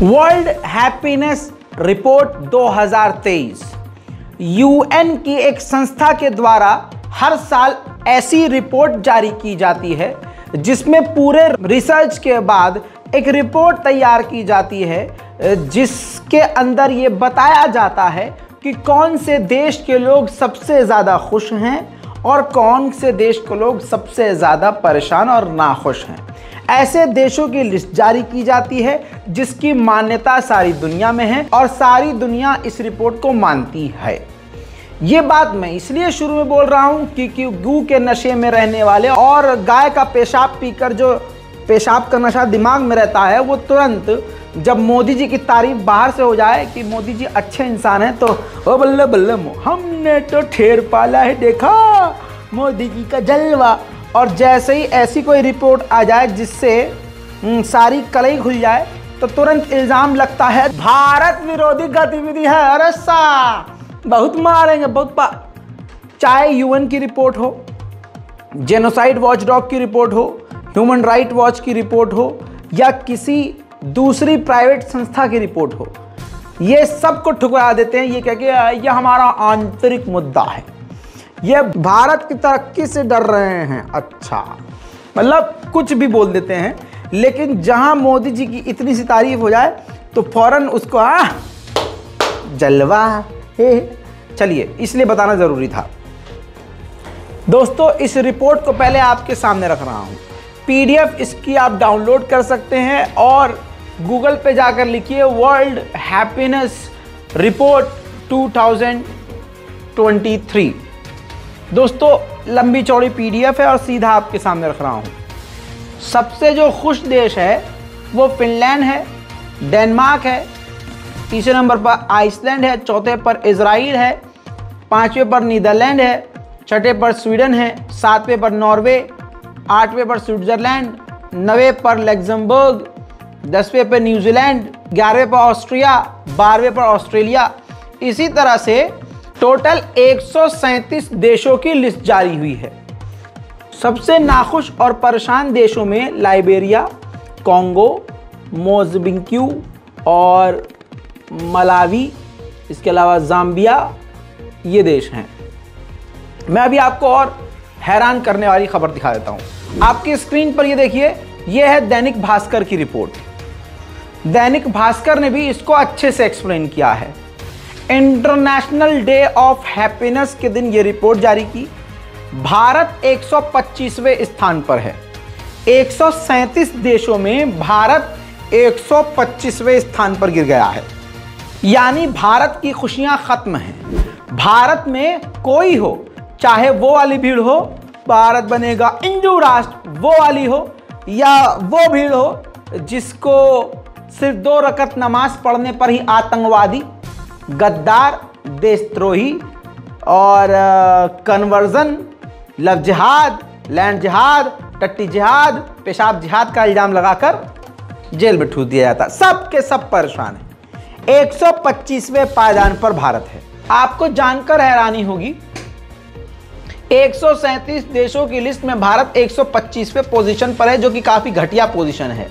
World happiness report 2023 UN की एक संस्था के द्वारा हर साल ऐसी रिपोर्ट जारी की जाती है जिसमें पूरे रिसर्च के बाद एक रिपोर्ट तैयार की जाती है जिसके अंदर ये बताया जाता है कि कौन से देश के लोग सबसे ज़्यादा खुश हैं और कौन से देश के लोग सबसे ज़्यादा परेशान और नाखुश हैं। ऐसे देशों की लिस्ट जारी की जाती है जिसकी मान्यता सारी दुनिया में है और सारी दुनिया इस रिपोर्ट को मानती है। ये बात मैं इसलिए शुरू में बोल रहा हूँ क्योंकि गू के नशे में रहने वाले और गाय का पेशाब पीकर जो पेशाब का नशा दिमाग में रहता है वो तुरंत जब मोदी जी की तारीफ बाहर से हो जाए कि मोदी जी अच्छे इंसान हैं तो ओ बल्ले बल्ले हमने तो ठेर पाला है, देखा मोदी जी का जलवा। और जैसे ही ऐसी कोई रिपोर्ट आ जाए जिससे सारी कलई खुल जाए तो तुरंत इल्ज़ाम लगता है भारत विरोधी गतिविधि है। अरे सा बहुत मारेंगे चाहे यूएन की रिपोर्ट हो, जेनोसाइड वॉचडॉग की रिपोर्ट हो, ह्यूमन राइट वॉच की रिपोर्ट हो या किसी दूसरी प्राइवेट संस्था की रिपोर्ट हो, ये सबको ठुकरा देते हैं। ये कह के ये हमारा आंतरिक मुद्दा है, ये भारत की तरक्की से डर रहे हैं। अच्छा, मतलब कुछ भी बोल देते हैं, लेकिन जहां मोदी जी की इतनी सी तारीफ हो जाए तो फौरन उसको जलवा है। चलिए, इसलिए बताना ज़रूरी था। दोस्तों, इस रिपोर्ट को पहले आपके सामने रख रहा हूं। पीडीएफ इसकी आप डाउनलोड कर सकते हैं और गूगल पे जाकर लिखिए वर्ल्ड हैप्पीनेस रिपोर्ट 2023। दोस्तों, लंबी चौड़ी पीडीएफ है और सीधा आपके सामने रख रहा हूं। सबसे जो खुश देश है वो फिनलैंड है, डेनमार्क है, तीसरे नंबर पर आइसलैंड है, चौथे पर इजराइल है, पांचवें पर नीदरलैंड है, छठे पर स्वीडन है, सातवें पर नॉर्वे, आठवें पर स्विट्जरलैंड, नवें पर लग्जमबर्ग, 10वें पर न्यूजीलैंड, 11वें पर ऑस्ट्रिया, 12वें पर ऑस्ट्रेलिया। इसी तरह से टोटल 137 देशों की लिस्ट जारी हुई है। सबसे नाखुश और परेशान देशों में लाइबेरिया, कॉन्गो, मोज़म्बिक्यू और मलावी, इसके अलावा ज़ाम्बिया, ये देश हैं। मैं अभी आपको और हैरान करने वाली खबर दिखा देता हूं। आपकी स्क्रीन पर ये देखिए, ये है दैनिक भास्कर की रिपोर्ट। दैनिक भास्कर ने भी इसको अच्छे से एक्सप्लेन किया है। इंटरनेशनल डे ऑफ हैप्पीनेस के दिन ये रिपोर्ट जारी की। भारत 125वें स्थान पर है। 137 देशों में भारत 125वें स्थान पर गिर गया है, यानी भारत की खुशियां खत्म हैं। भारत में कोई हो, चाहे वो वाली भीड़ हो भारत बनेगा हिंदू राष्ट्र, वो वाली हो, या वो भीड़ हो जिसको सिर्फ 2 रकत नमाज पढ़ने पर ही आतंकवादी, गद्दार, देशद्रोही और कन्वर्जन, लव जिहाद, लैंड जिहाद, टट्टी जिहाद, पेशाब जिहाद का इल्जाम लगाकर जेल में ठूस दिया जाता। सब के सब परेशान हैं। 125वें पायदान पर भारत है। आपको जानकर हैरानी होगी, 137 देशों की लिस्ट में भारत 125वें पोजीशन पर है, जो कि काफी घटिया पोजीशन है।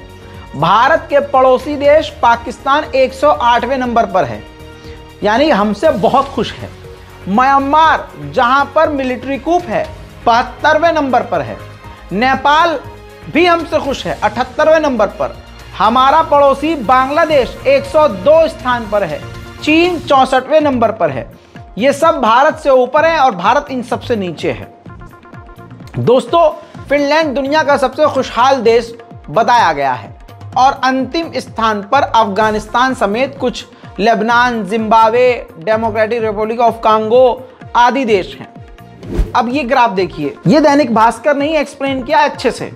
भारत के पड़ोसी देश पाकिस्तान 108वें नंबर पर है, यानी हमसे बहुत खुश है। म्यांमार, जहां पर मिलिट्री कूप है, 72वें नंबर पर है। नेपाल भी हमसे खुश है, 78वें नंबर पर। हमारा पड़ोसी बांग्लादेश 102 स्थान पर है। चीन 64वें नंबर पर है। ये सब भारत से ऊपर है और भारत इन सबसे नीचे है। दोस्तों, फिनलैंड दुनिया का सबसे खुशहाल देश बताया गया है और अंतिम स्थान पर अफगानिस्तान समेत कुछ Lebanon, Zimbabwe, democratic Republic of Congo आदि देश हैं। अब ये ग्राफ देखिए, ये दैनिक भास्कर ने ही एक्सप्लेन किया अच्छे से।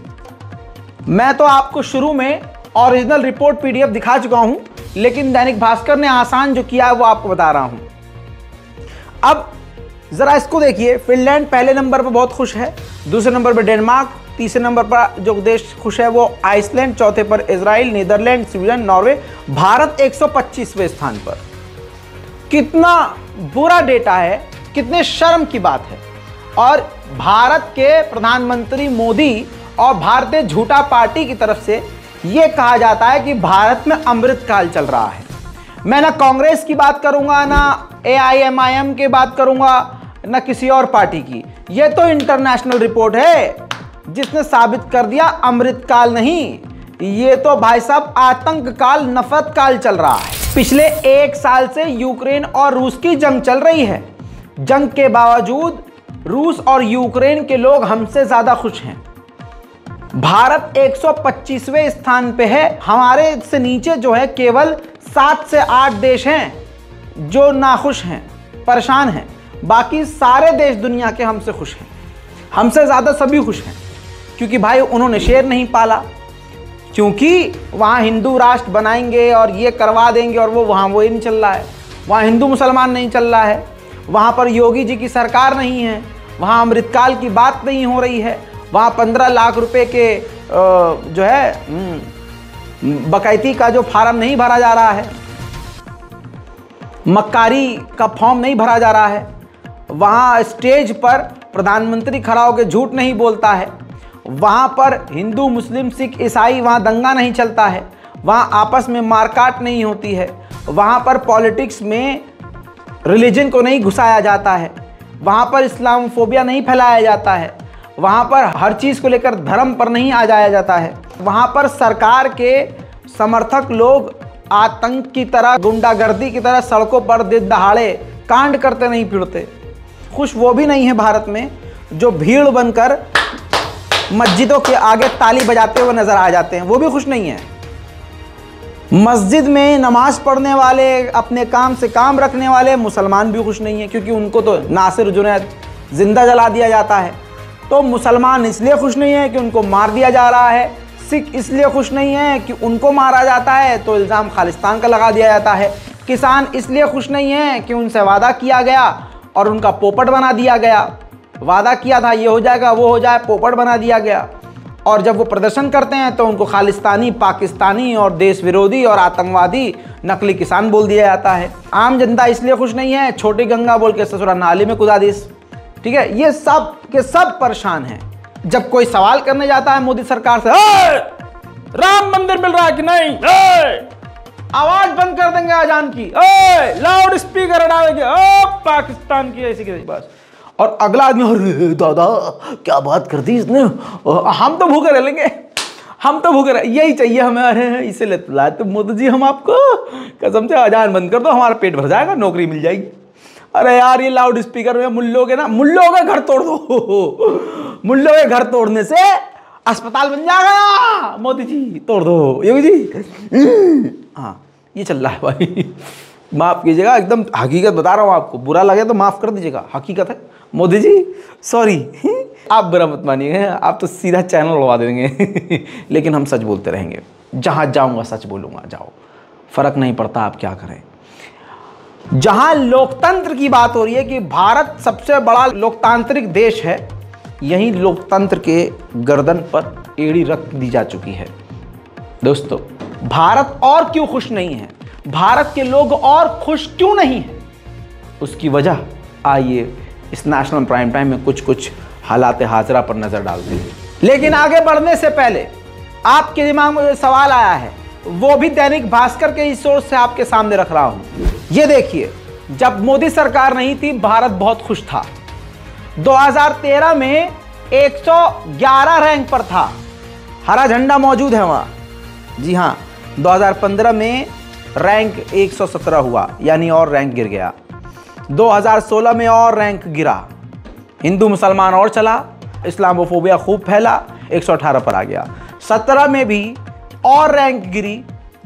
मैं तो आपको शुरू में ओरिजिनल रिपोर्ट पीडीएफ दिखा चुका हूं, लेकिन दैनिक भास्कर ने आसान जो किया है वो आपको बता रहा हूं। अब जरा इसको देखिए, फिनलैंड पहले नंबर पर बहुत खुश है, दूसरे नंबर पर डेनमार्क, तीसरे नंबर पर जो देश खुश है वो आइसलैंड, चौथे पर Israel, Netherlands, Sweden, Norway. Bharat 125वें स्थान पर। कितना बुरा डेटा है, कितने शर्म की बात है। और भारत के प्रधानमंत्री मोदी और भारतीय झूठा पार्टी की तरफ से ये कहा जाता है कि भारत में अमृतकाल चल रहा है। मैं ना कांग्रेस की बात करूंगा, ना AIMIM की बात करूंगा, ना किसी और पार्टी की। ये तो इंटरनेशनल रिपोर्ट है जिसने साबित कर दिया अमृतकाल नहीं, ये तो भाई साहब आतंक काल, नफरत काल चल रहा है। पिछले 1 साल से यूक्रेन और रूस की जंग चल रही है। जंग के बावजूद रूस और यूक्रेन के लोग हमसे ज्यादा खुश हैं। भारत 125वें स्थान पे है। हमारे से नीचे जो है केवल 7 से 8 देश हैं जो नाखुश हैं, परेशान हैं। बाकी सारे देश दुनिया के हमसे खुश हैं। हमसे ज्यादा सभी खुश हैं, क्योंकि भाई उन्होंने शेर नहीं पाला, क्योंकि वहाँ हिंदू राष्ट्र बनाएंगे और ये करवा देंगे, और वो वहाँ वो ही नहीं चल रहा है। वहाँ हिंदू मुसलमान नहीं चल रहा है, वहाँ पर योगी जी की सरकार नहीं है, वहाँ अमृतकाल की बात नहीं हो रही है, वहाँ 15 लाख रुपए के जो है बकैती का जो फार्म नहीं भरा जा रहा है, मक्कारी का फॉर्म नहीं भरा जा रहा है, वहाँ स्टेज पर प्रधानमंत्री खड़ा होकर झूठ नहीं बोलता है, वहाँ पर हिंदू मुस्लिम सिख ईसाई वहाँ दंगा नहीं चलता है, वहाँ आपस में मारकाट नहीं होती है, वहाँ पर पॉलिटिक्स में रिलीजन को नहीं घुसाया जाता है, वहाँ पर इस्लामोफोबिया नहीं फैलाया जाता है, वहाँ पर हर चीज़ को लेकर धर्म पर नहीं आ जाया जाता है, वहाँ पर सरकार के समर्थक लोग आतंक की तरह, गुंडागर्दी की तरह सड़कों पर दिन दहाड़े कांड करते नहीं फिरते। खुश वो भी नहीं है भारत में जो भीड़ बनकर मस्जिदों के आगे ताली बजाते हुए नजर आ जाते हैं, वो भी खुश नहीं है। मस्जिद में नमाज पढ़ने वाले, अपने काम से काम रखने वाले मुसलमान भी खुश नहीं है, क्योंकि उनको तो नासिर जुनैद जिंदा जला दिया जाता है। तो मुसलमान इसलिए खुश नहीं है कि उनको मार दिया जा रहा है, सिख इसलिए खुश नहीं है कि उनको मारा जाता है तो इल्ज़ाम खालिस्तान का लगा दिया जाता है, किसान इसलिए खुश नहीं है कि उनसे वादा किया गया और उनका पोपट बना दिया गया। वादा किया था ये हो जाएगा, वो हो जाए, पोपट बना दिया गया, और जब वो प्रदर्शन करते हैं तो उनको खालिस्तानी, पाकिस्तानी और देश विरोधी और आतंकवादी, नकली किसान बोल दिया जाता है। आम जनता इसलिए खुश नहीं है, छोटी गंगा बोल के ससुरा नाली में कुदा दीस। ठीक है, ये सब के सब परेशान हैं। जब कोई सवाल करने जाता है मोदी सरकार से, राम मंदिर मिल रहा है कि नहीं, आवाज बंद कर देंगे अजान की, लाउड स्पीकर हटा देंगे, पाकिस्तान की ऐसी बस। और अगला आदमी, अरे दादा क्या बात कर दी इसने, हम तो भूखे रह लेंगे, हम तो भूखे रह, यही चाहिए हमें। अरे इसे लाए तो मोदी जी हम आपको, कसम से अजान बंद कर दो, हमारा पेट भर जाएगा, नौकरी मिल जाएगी। अरे यार ये लाउड स्पीकर में मुल्लों के घर तोड़ दो, मुल्लों के घर तोड़ने से अस्पताल बन जाएगा, मोदी जी तोड़ दो, योगी जी। हाँ ये चल रहा है भाई, माफ़ कीजिएगा, एकदम हकीकत बता रहा हूँ आपको, बुरा लगे तो माफ़ कर दीजिएगा, हकीकत है। मोदी जी सॉरी, आप बुरा मत मानिएगा, आप तो सीधा चैनल उड़वा देंगे लेकिन हम सच बोलते रहेंगे, जहाँ जाऊँगा सच बोलूँगा, जाओ, फ़र्क नहीं पड़ता आप क्या करें। जहाँ लोकतंत्र की बात हो रही है कि भारत सबसे बड़ा लोकतांत्रिक देश है, यही लोकतंत्र के गर्दन पर एड़ी रख दी जा चुकी है। दोस्तों भारत और क्यों खुश नहीं है, भारत के लोग और खुश क्यों नहीं है, उसकी वजह आइए इस नेशनल प्राइम टाइम में कुछ हालात हाजरा पर नजर डालते हैं। लेकिन आगे बढ़ने से पहले आपके दिमाग में जो सवाल आया है वो भी दैनिक भास्कर के इस सोर्स से आपके सामने रख रहा हूं। ये देखिए, जब मोदी सरकार नहीं थी भारत बहुत खुश था। 2013 में 111 रैंक पर था, हरा झंडा मौजूद है वहां। जी हां, 2015 में रैंक 117 हुआ, यानी और रैंक गिर गया। 2016 में और रैंक गिरा, हिंदू मुसलमान और चला, इस्लामोफोबिया खूब फैला, 118 पर आ गया। 17 में भी और रैंक गिरी,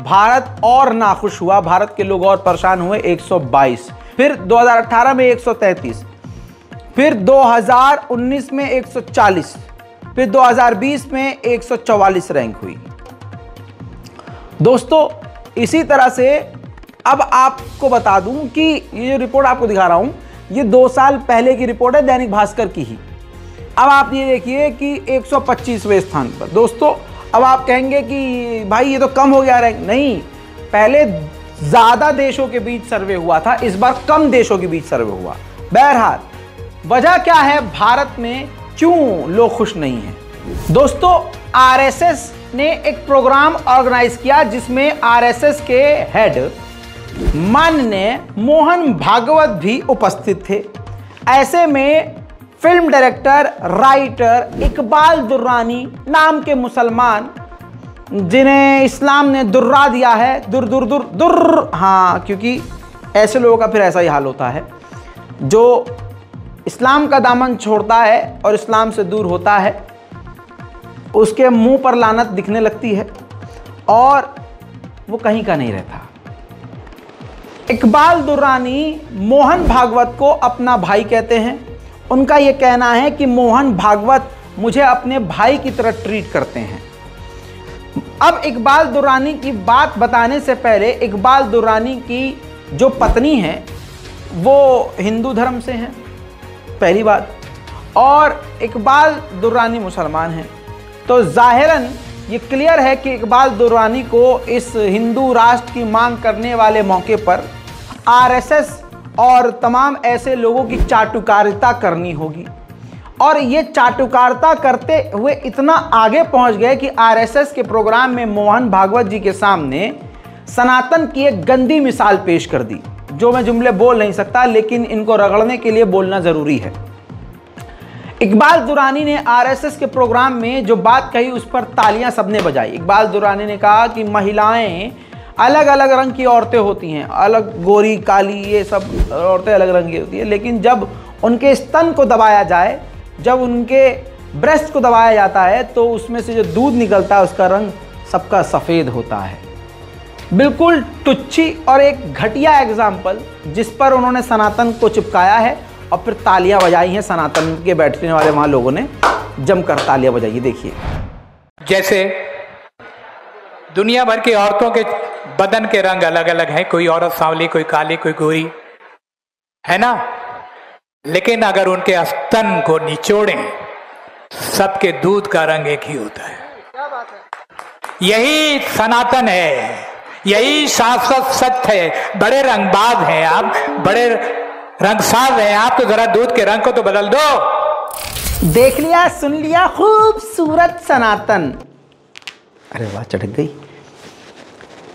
भारत और नाखुश हुआ, भारत के लोग और परेशान हुए, 122। फिर 2018 में 133, फिर 2019 में 140, फिर 2020 में 144 रैंक हुई। दोस्तों इसी तरह से अब आपको बता दूं कि ये जो रिपोर्ट आपको दिखा रहा हूं, ये 2 साल पहले की रिपोर्ट है, दैनिक भास्कर की ही। अब आप ये देखिए कि 125वें स्थान पर। दोस्तों अब आप कहेंगे कि भाई ये तो कम हो गया रैंक। नहीं, पहले ज्यादा देशों के बीच सर्वे हुआ था, इस बार कम देशों के बीच सर्वे हुआ। बहरहाल वजह क्या है भारत में क्यों लोग खुश नहीं हैं? दोस्तों आरएसएस ने एक प्रोग्राम ऑर्गेनाइज किया जिसमें आरएसएस के हेड माननीय मोहन भागवत भी उपस्थित थे। ऐसे में film director writer Iqbal Durrani नाम के मुसलमान, जिन्हें इस्लाम ने दुर्रा दिया है, दुर दुर दुर दुर, हाँ, क्योंकि ऐसे लोगों का फिर ऐसा ही हाल होता है, जो इस्लाम का दामन छोड़ता है और इस्लाम से दूर होता है, उसके मुंह पर लानत दिखने लगती है और वो कहीं का नहीं रहता। इकबाल दुर्रानी मोहन भागवत को अपना भाई कहते हैं। उनका ये कहना है कि मोहन भागवत मुझे अपने भाई की तरह ट्रीट करते हैं। अब इकबाल दुर्रानी की बात बताने से पहले, इकबाल दुर्रानी की जो पत्नी है वो हिंदू धर्म से हैं, पहली बात, और इकबाल दुर्रानी मुसलमान हैं। तो जाहिरन ये क्लियर है कि इकबाल दुर्रानी को इस हिंदू राष्ट्र की मांग करने वाले मौके पर आरएसएस और तमाम ऐसे लोगों की चाटुकारिता करनी होगी। और ये चाटुकारिता करते हुए इतना आगे पहुंच गए कि आरएसएस के प्रोग्राम में मोहन भागवत जी के सामने सनातन की एक गंदी मिसाल पेश कर दी, जो मैं जुमले बोल नहीं सकता, लेकिन इनको रगड़ने के लिए बोलना जरूरी है। इकबाल दुर्रानी ने आरएसएस के प्रोग्राम में जो बात कही उस पर तालियां सबने बजाई। इकबाल दुर्रानी ने कहा कि महिलाएं अलग अलग रंग की औरतें होती हैं, अलग गोरी काली ये सब औरतें अलग रंग की होती है, लेकिन जब उनके स्तन को दबाया जाए, जब उनके ब्रेस्ट को दबाया जाता है तो उसमें से जो दूध निकलता है उसका रंग सबका सफ़ेद होता है। बिल्कुल टुच्ची और एक घटिया एग्जाम्पल जिस पर उन्होंने सनातन को चिपकाया है और फिर तालियां बजाई हैं। सनातन के बैठने वाले वहाँ लोगों ने जमकर तालियां बजाई, देखिए। जैसे दुनिया भर की औरतों के बदन के रंग अलग अलग हैं, कोई औरत सांवली, कोई काली, कोई गोरी, है ना, लेकिन अगर उनके स्तन को निचोड़ें सबके दूध का रंग एक ही होता है। यही सनातन है, यही शाश्वत सत्य है। बड़े रंगबाज हैं आप, बड़े रंगसाज हैं आप, तो जरा दूध के रंग को तो बदल दो। देख लिया, सुन लिया, खूबसूरत सनातन। अरे वाह, चटक गई।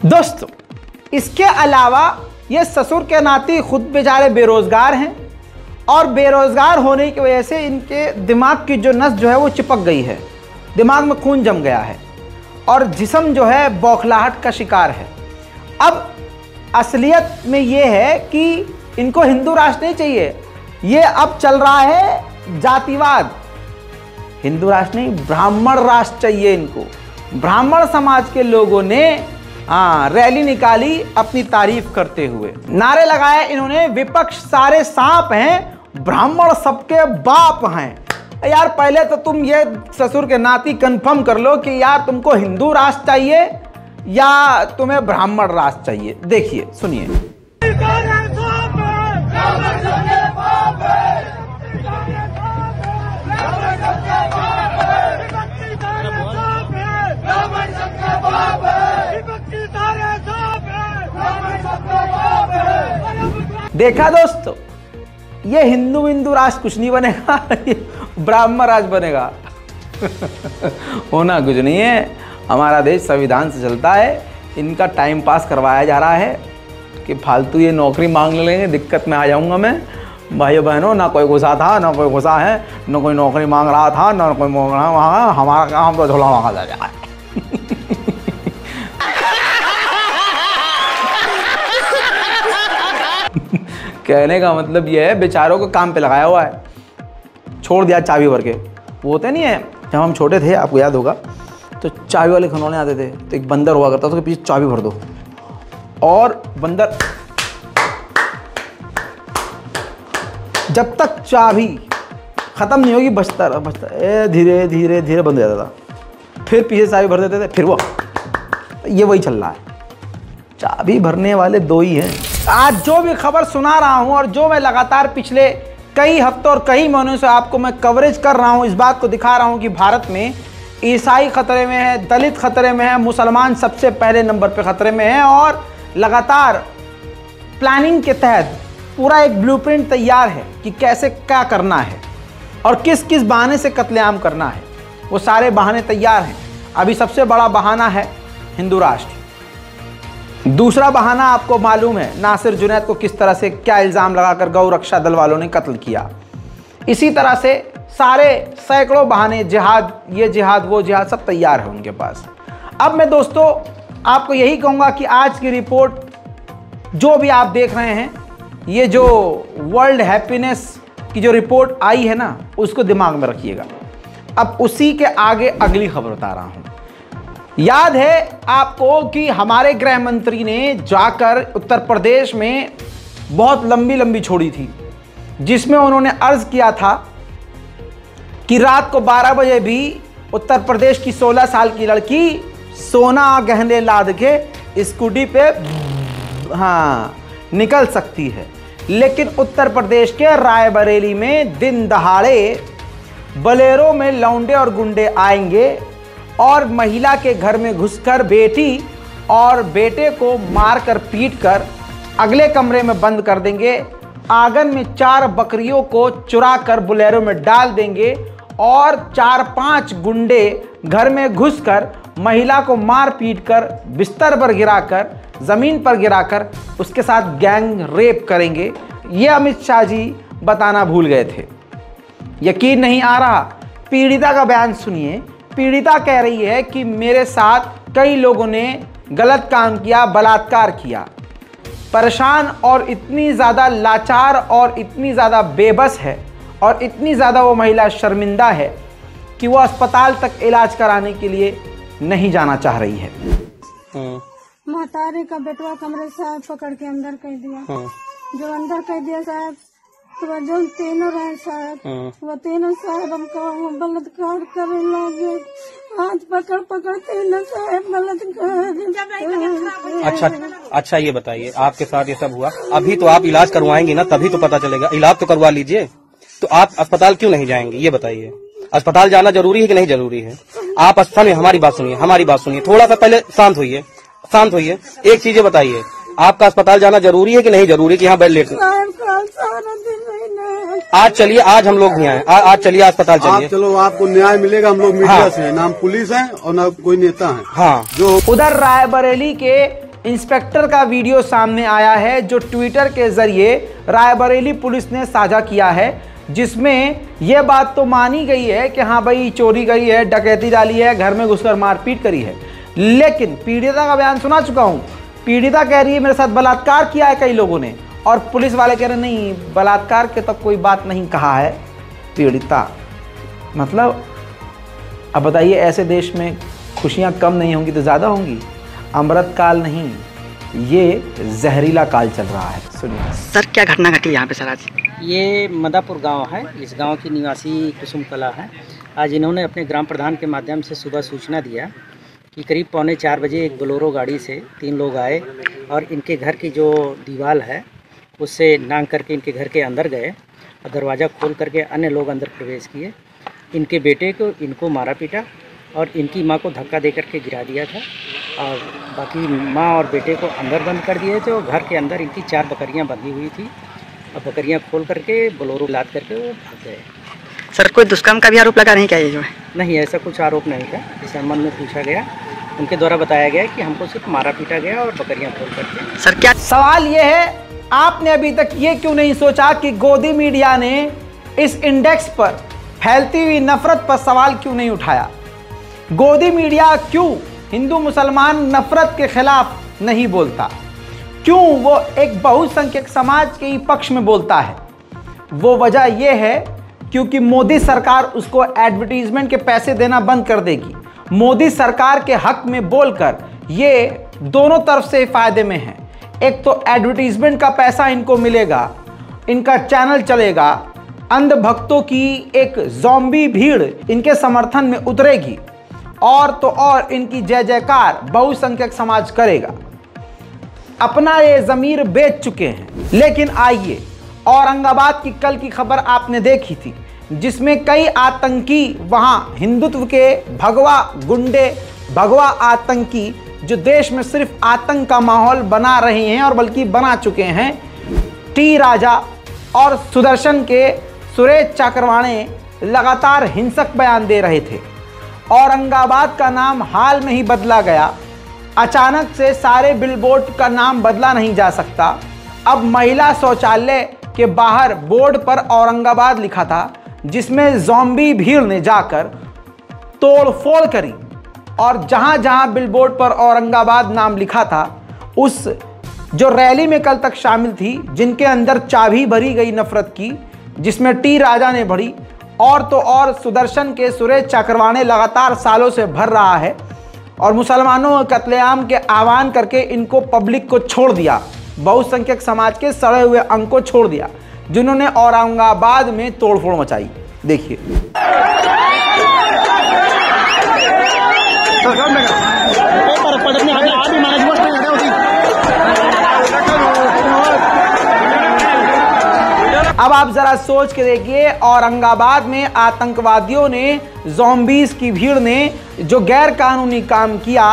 दोस्तों, इसके अलावा ये ससुर के नाती खुद बेचारे बेरोजगार हैं और बेरोजगार होने की वजह से इनके दिमाग की जो नस जो है वो चिपक गई है, दिमाग में खून जम गया है और जिस्म जो है बौखलाहट का शिकार है। अब असलियत में ये है कि इनको हिंदू राष्ट्र नहीं चाहिए, ये अब चल रहा है जातिवाद। हिंदू राष्ट्र नहीं, ब्राह्मण राष्ट्र चाहिए इनको। ब्राह्मण समाज के लोगों ने रैली निकाली अपनी तारीफ करते हुए, नारे लगाए इन्होंने, विपक्ष सारे सांप हैं, ब्राह्मण सबके बाप हैं। यार पहले तो तुम ये ससुर के नाती कंफर्म कर लो कि यार तुमको हिंदू राष्ट्र चाहिए या तुम्हें ब्राह्मण राष्ट्र चाहिए। देखिए, सुनिए। देखा दोस्तों, ये हिंदू राष्ट्र कुछ नहीं बनेगा, ये ब्राह्मण राष्ट्र बनेगा। होना कुछ नहीं है। हमारा देश संविधान से चलता है, इनका टाइम पास करवाया जा रहा है कि फालतू ये नौकरी मांग लेंगे, दिक्कत में आ जाऊंगा मैं। भाइयों बहनों, ना कोई गुस्सा था, ना कोई गुस्सा है, ना कोई नौकरी मांग रहा था, ना कोई वहाँ, हमारा काम तो झोला मांगा जा रहा है। कहने का मतलब ये है, बेचारों को काम पे लगाया हुआ है, छोड़ दिया चाबी भर के। वो होते नहीं है, जब हम छोटे थे, आपको याद होगा, तो चाबी वाले खिलौने आते थे, तो एक बंदर हुआ करता था, उसके पीछे चाबी भर दो और बंदर जब तक चाबी खत्म नहीं होगी बचता रहा, धीरे धीरे धीरे बंद हो जाता था। फिर पीछे चाबी भर देते थे, फिर वो, ये वही चल रहा है। चाबी भरने वाले दो ही हैं। आज जो भी खबर सुना रहा हूं और जो मैं लगातार पिछले कई हफ्तों और कई महीनों से आपको मैं कवरेज कर रहा हूं, इस बात को दिखा रहा हूं कि भारत में ईसाई खतरे में है, दलित खतरे में है, मुसलमान सबसे पहले नंबर पे खतरे में है। और लगातार प्लानिंग के तहत पूरा एक ब्लूप्रिंट तैयार है कि कैसे क्या करना है और किस किस बहाने से कत्लेआम करना है। वो सारे बहाने तैयार हैं। अभी सबसे बड़ा बहाना है हिंदू राष्ट्र। दूसरा बहाना आपको मालूम है नासिर जुनैद को किस तरह से क्या इल्ज़ाम लगाकर गौ रक्षा दल वालों ने कत्ल किया। इसी तरह से सारे सैकड़ों बहाने, जिहाद, ये जिहाद, वो जिहाद, सब तैयार है उनके पास। अब मैं दोस्तों आपको यही कहूँगा कि आज की रिपोर्ट जो भी आप देख रहे हैं, ये जो वर्ल्ड हैप्पीनेस की जो रिपोर्ट आई है ना, उसको दिमाग में रखिएगा। अब उसी के आगे अगली खबर बता रहा हूँ। याद है आपको कि हमारे गृह मंत्री ने जाकर उत्तर प्रदेश में बहुत लंबी लंबी छोड़ी थी, जिसमें उन्होंने अर्ज किया था कि रात को 12 बजे भी उत्तर प्रदेश की 16 साल की लड़की सोना गहने लाद के स्कूटी पे निकल सकती है। लेकिन उत्तर प्रदेश के रायबरेली में दिन दहाड़े बलेरो में लौंडे और गुंडे आएंगे और महिला के घर में घुसकर बेटी और बेटे को मारकर पीटकर अगले कमरे में बंद कर देंगे। आंगन में 4 बकरियों को चुरा कर बोलेरो में डाल देंगे और 4-5 गुंडे घर में घुसकर महिला को मार पीट कर बिस्तर पर गिराकर, ज़मीन पर गिराकर उसके साथ गैंग रेप करेंगे। ये अमित शाह जी बताना भूल गए थे। यकीन नहीं आ रहा? पीड़िता का बयान सुनिए। पीड़िता कह रही है कि मेरे साथ कई लोगों ने गलत काम किया, बलात्कार किया। परेशान और इतनी ज़्यादा लाचार और इतनी ज़्यादा बेबस है और इतनी ज़्यादा वो महिला शर्मिंदा है कि वो अस्पताल तक इलाज कराने के लिए नहीं जाना चाह रही है। महतारी का बेटवा कमरे साहब पकड़ के अंदर कर दिया। जो अंदर कर दिया साहब, तो जो तीनों रहे साहब, वो तीनों साहब हमको बलात्कार करने लगे। हाथ पकड़ पकड़ तीनों साहब बलात्कार। अच्छा ये बताइए, आपके साथ ये सब हुआ, अभी तो आप इलाज करवाएंगे ना, तभी तो पता चलेगा। इलाज तो करवा लीजिए। तो आप अस्पताल क्यों नहीं जाएंगे ये बताइए? अस्पताल जाना जरूरी है कि नहीं जरूरी है? आप अस्पताल में हमारी बात सुनिए, थोड़ा सा पहले शांत होइए। एक चीज बताइए, आपका अस्पताल जाना जरूरी है कि नहीं जरूरी कि यहाँ बेड लेट? आज चलिए, आज हम लोग नहीं आए, आज चलिए अस्पताल चलिए। चलो, आपको न्याय मिलेगा। हम लोग मीडिया से हैं, ना हम पुलिस हैं और ना कोई नेता है। हाँ, जो उधर रायबरेली के इंस्पेक्टर का वीडियो सामने आया है, जो ट्विटर के जरिए रायबरेली पुलिस ने साझा किया है, जिसमें यह बात तो मानी गई है कि हाँ भाई चोरी करी है, डकैती डाली है, घर में घुसकर मारपीट करी है। लेकिन पीड़िता का बयान सुना चुका हूं। पीड़िता कह रही है मेरे साथ बलात्कार किया है कई लोगों ने, और पुलिस वाले कह रहे नहीं, बलात्कार के तक कोई बात नहीं कहा है पीड़िता। मतलब अब बताइए, ऐसे देश में खुशियां कम नहीं होंगी तो ज़्यादा होंगी? अमृत काल नहीं, ये जहरीला काल चल रहा है। सुनिए सर, क्या घटना घटी यहाँ पे सर आज? ये मदापुर गांव है। इस गांव की निवासी कुसुम कला है। आज इन्होंने अपने ग्राम प्रधान के माध्यम से सुबह सूचना दिया कि करीब 3:45 बजे एक बोलेरो गाड़ी से 3 लोग आए और इनके घर की जो दीवार है उससे नांग करके इनके घर के अंदर गए और दरवाज़ा खोल करके अन्य लोग अंदर प्रवेश किए। इनके बेटे को इनको मारा पीटा और इनकी माँ को धक्का दे करके गिरा दिया था और बाकी माँ और बेटे को अंदर बंद कर दिए थे। और घर के अंदर इनकी 4 बकरियाँ बंधी हुई थी और बकरियाँ खोल करके बोलेरो लाद करके वो भाग गए। सर, कोई दुष्कर्म का भी आरोप लगा नहीं क्या ये जो है? नहीं, ऐसा कुछ आरोप नहीं था। इस संबंध में पूछा गया, उनके द्वारा बताया गया कि हमको सिर्फ मारा पीटा गया और बकरियां खोल करके। सर, क्या सवाल ये है, आपने अभी तक ये क्यों नहीं सोचा कि गोदी मीडिया ने इस इंडेक्स पर फैलती हुई नफरत पर सवाल क्यों नहीं उठाया? गोदी मीडिया क्यों हिंदू मुसलमान नफरत के खिलाफ नहीं बोलता? क्यों वो एक बहुसंख्यक समाज के पक्ष में बोलता है? वो वजह यह है क्योंकि मोदी सरकार उसको एडवर्टीजमेंट के पैसे देना बंद कर देगी। मोदी सरकार के हक में बोलकर ये दोनों तरफ से फायदे में है। एक तो एडवर्टीजमेंट का पैसा इनको मिलेगा, इनका चैनल चलेगा, अंधभक्तों की एक ज़ॉम्बी भीड़ इनके समर्थन में उतरेगी और तो और इनकी जय जयकार बहुसंख्यक समाज करेगा। अपना ये ज़मीर बेच चुके हैं। लेकिन आइए, औरंगाबाद की कल की खबर आपने देखी थी, जिसमें कई आतंकी वहां हिंदुत्व के भगवा गुंडे, भगवा आतंकी जो देश में सिर्फ आतंक का माहौल बना रहे हैं और बल्कि बना चुके हैं। टी राजा और सुदर्शन के सुरेश चक्रवाणे लगातार हिंसक बयान दे रहे थे औरंगाबाद का नाम हाल में ही बदला गया। अचानक से सारे बिलबोर्ड का नाम बदला नहीं जा सकता। अब महिला शौचालय के बाहर बोर्ड पर औरंगाबाद लिखा था, जिसमें ज़ॉम्बी भीड़ ने जाकर तोड़फोड़ करी और जहां जहां बिलबोर्ड पर औरंगाबाद नाम लिखा था, उस जो रैली में कल तक शामिल थी, जिनके अंदर चाबी भरी गई नफरत की, जिसमें टी राजा ने भरी, और तो और सुदर्शन के सुरेश चक्रवाणे लगातार सालों से भर रहा है और मुसलमानों के कत्लेआम के आह्वान करके इनको पब्लिक को छोड़ दिया, बहुसंख्यक समाज के सड़े हुए अंग को छोड़ दिया, जिन्होंने औरंगाबाद में तोड़फोड़ मचाई। देखिए अब आप जरा सोच के देखिए, औरंगाबाद में आतंकवादियों ने, ज़ॉम्बीज की भीड़ ने जो गैर कानूनी काम किया,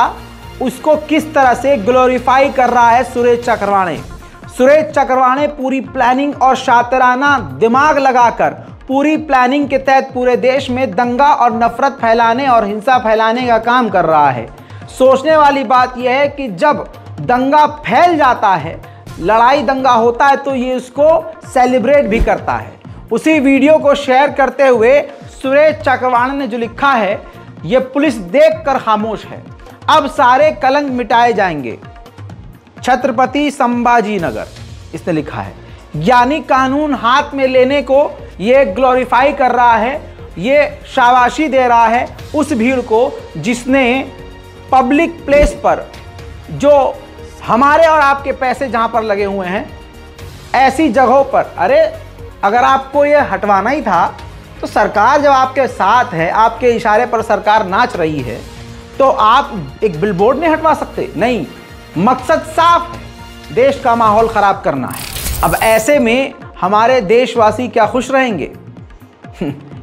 उसको किस तरह से ग्लोरीफाई कर रहा है सुरेश चक्रवाणे। सुरेश चक्रवाणे पूरी प्लानिंग और शातिराना दिमाग लगाकर पूरी प्लानिंग के तहत पूरे देश में दंगा और नफरत फैलाने और हिंसा फैलाने का काम कर रहा है। सोचने वाली बात यह है कि जब दंगा फैल जाता है, लड़ाई दंगा होता है, तो ये उसको सेलिब्रेट भी करता है। उसी वीडियो को शेयर करते हुए सुरेश चक्रवाणे ने जो लिखा है, ये पुलिस देखकर खामोश है, अब सारे कलंक मिटाए जाएंगे। छत्रपति संभाजी नगर, इसने लिखा है। यानी कानून हाथ में लेने को ये ग्लोरीफाई कर रहा है, ये शाबाशी दे रहा है उस भीड़ को जिसने पब्लिक प्लेस पर, जो हमारे और आपके पैसे जहां पर लगे हुए हैं, ऐसी जगहों पर, अरे अगर आपको ये हटवाना ही था तो सरकार जब आपके साथ है, आपके इशारे पर सरकार नाच रही है, तो आप एक बिलबोर्ड नहीं हटवा सकते? नहीं, मकसद साफ है, देश का माहौल खराब करना है। अब ऐसे में हमारे देशवासी क्या खुश रहेंगे?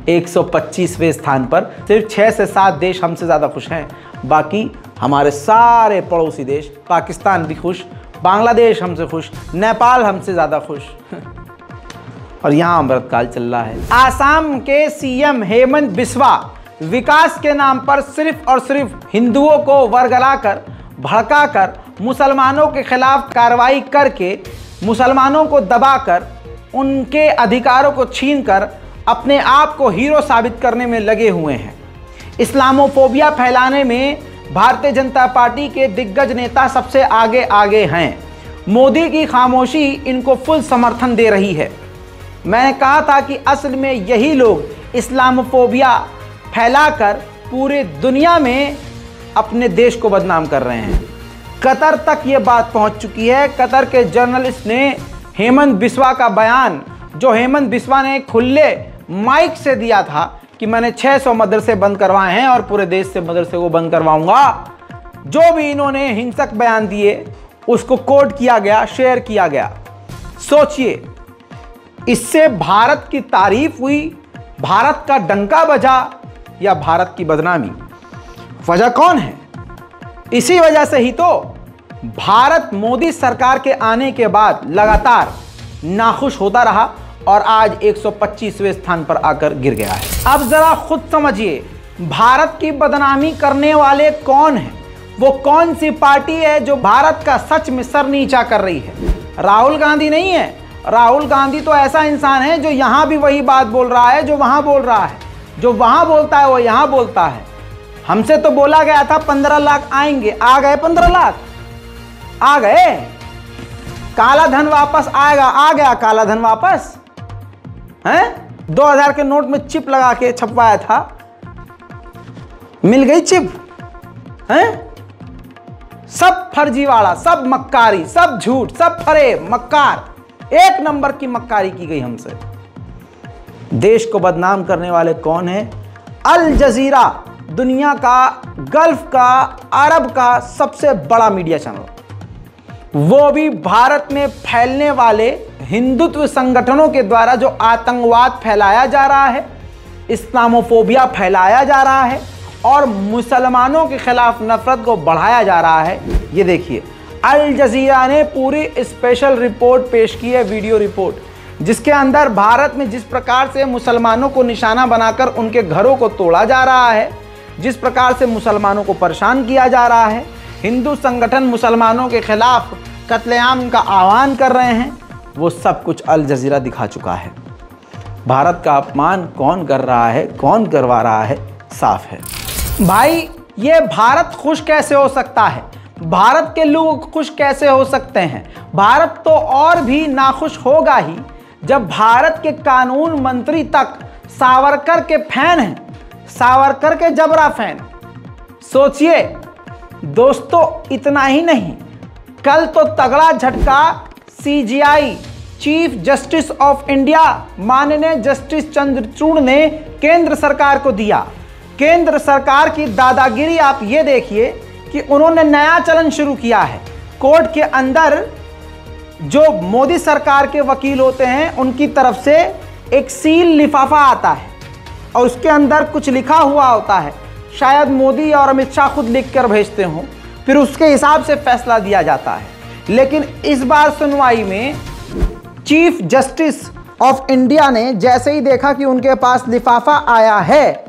125वें स्थान पर सिर्फ 6 से 7 देश हमसे ज़्यादा खुश हैं, बाकी हमारे सारे पड़ोसी देश, पाकिस्तान भी खुश, बांग्लादेश हमसे खुश, नेपाल हमसे ज़्यादा खुश और यहाँ अमृतकाल चल रहा है। आसाम के सीएम हेमंत बिस्वा विकास के नाम पर सिर्फ और सिर्फ हिंदुओं को वर्गलाकर, भड़काकर, मुसलमानों के खिलाफ कार्रवाई करके, मुसलमानों को दबाकर, उनके अधिकारों को छीनकर अपने आप को हीरो साबित करने में लगे हुए हैं। इस्लामोफोबिया फैलाने में भारतीय जनता पार्टी के दिग्गज नेता सबसे आगे हैं। मोदी की खामोशी इनको फुल समर्थन दे रही है। मैंने कहा था कि असल में यही लोग इस्लामोफोबिया फैलाकर पूरे दुनिया में अपने देश को बदनाम कर रहे हैं। कतर तक ये बात पहुंच चुकी है। कतर के जर्नलिस्ट ने हेमंत बिस्वा का बयान, जो हेमंत बिस्वा ने खुले माइक से दिया था कि मैंने 600 मदरसे बंद करवाए हैं और पूरे देश से मदरसे को बंद करवाऊंगा, जो भी इन्होंने हिंसक बयान दिए उसको कोट किया गया, शेयर किया गया। सोचिए, इससे भारत की तारीफ हुई, भारत का डंका बजा या भारत की बदनामी? वजह कौन है? इसी वजह से ही तो भारत मोदी सरकार के आने के बाद लगातार नाखुश होता रहा और आज 125वें स्थान पर आकर गिर गया है। अब जरा खुद समझिए, भारत की बदनामी करने वाले कौन हैं? वो कौन सी पार्टी है जो भारत का सच में सर नीचा कर रही है? राहुल गांधी नहीं है। राहुल गांधी तो ऐसा इंसान है जो यहां भी वही बात बोल रहा है जो वहां बोल रहा है, जो वहां बोलता है वो यहां बोलता है। हमसे तो बोला गया था 15 लाख आएंगे, आ गए 15 लाख, आ गए। काला धन वापस आएगा, आ गया काला धन वापस हैं? 2000 के नोट में चिप लगा के छपवाया था, मिल गई चिप हैं? सब फर्जीवाड़ा, सब मक्कारी, सब झूठ, सब फरेब, मक्कार, एक नंबर की मक्कारी की गई हमसे। देश को बदनाम करने वाले कौन है? अल जजीरा, दुनिया का, गल्फ का, अरब का सबसे बड़ा मीडिया चैनल, वो भी भारत में फैलने वाले हिंदुत्व संगठनों के द्वारा जो आतंकवाद फैलाया जा रहा है, इस्लामोफोबिया फैलाया जा रहा है और मुसलमानों के खिलाफ नफरत को बढ़ाया जा रहा है। ये देखिए, अल जजीरा ने पूरी स्पेशल रिपोर्ट पेश की है, वीडियो रिपोर्ट, जिसके अंदर भारत में जिस प्रकार से मुसलमानों को निशाना बनाकर उनके घरों को तोड़ा जा रहा है, जिस प्रकार से मुसलमानों को परेशान किया जा रहा है, हिंदू संगठन मुसलमानों के खिलाफ कत्लेआम का आह्वान कर रहे हैं, वो सब कुछ अल जजीरा दिखा चुका है। भारत का अपमान कौन कर रहा है, कौन करवा रहा है, साफ है। भाई ये भारत खुश कैसे हो सकता है, भारत के लोग खुश कैसे हो सकते हैं? भारत तो और भी नाखुश होगा ही जब भारत के कानून मंत्री तक सावरकर के फैन हैं, सावरकर के जबरा फैन। सोचिए दोस्तों, इतना ही नहीं, कल तो तगड़ा झटका CGI chief justice of India माननीय जस्टिस चंद्रचूड़ ने केंद्र सरकार को दिया। केंद्र सरकार की दादागिरी आप ये देखिए कि उन्होंने नया चलन शुरू किया है। कोर्ट के अंदर जो मोदी सरकार के वकील होते हैं उनकी तरफ से एक सील लिफाफा आता है और उसके अंदर कुछ लिखा हुआ होता है, शायद मोदी और अमित शाह खुद लिख कर भेजते हों, फिर उसके हिसाब से फैसला दिया जाता है। लेकिन इस बार सुनवाई में चीफ जस्टिस ऑफ इंडिया ने जैसे ही देखा कि उनके पास लिफाफा आया है,